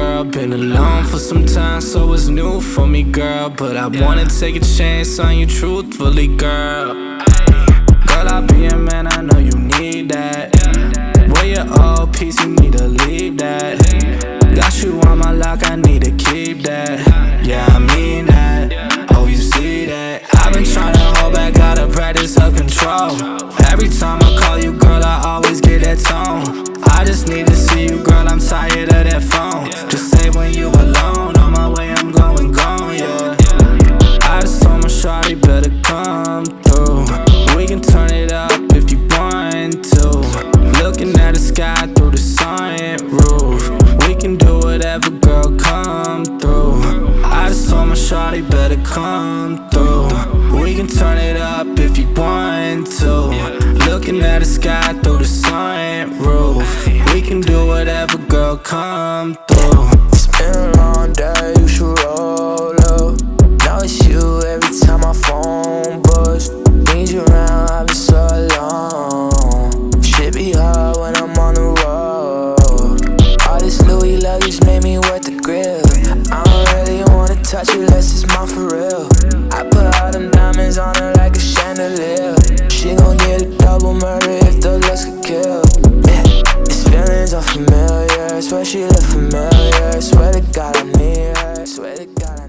girl. Been alone for some time, so it's new for me, girl. But I wanna take a chance on you truthfully, girl. Girl, I'll be a man, I know you need that. Where your old piece, you need to leave that. Got you on my lock, I need to keep that. Yeah, I mean that. Oh, you see that? I've been trying to hold back, gotta practice self-control. Every time I call you, girl, I always get that tone. I just need to see you, girl, I'm tired of that phone. Just say when you alone, on my way, I'm going gone, yeah. I just told my shawty better come through. We can turn it up if you want to. Looking at the sky through the sunroof. We can do whatever, girl, come through. I just told my shawty better come through. We can turn it up if you want to. Looking at the sky through the sunroof. We can do whatever, girl, come through. It's been a long day, you should roll up. Now it's you every time my phone buzz. Need you around, I've been so alone. Shit be hard when I'm on the road. All this Louis luggage made me wet the grill. I don't really wanna touch you unless it's mine for real. I put all them diamonds on her like a chandelier. She gon' get a double murder if the looks could kill. Yeah, these feelings are familiar. Swear she look familiar. Swear to God I need her. Swear to God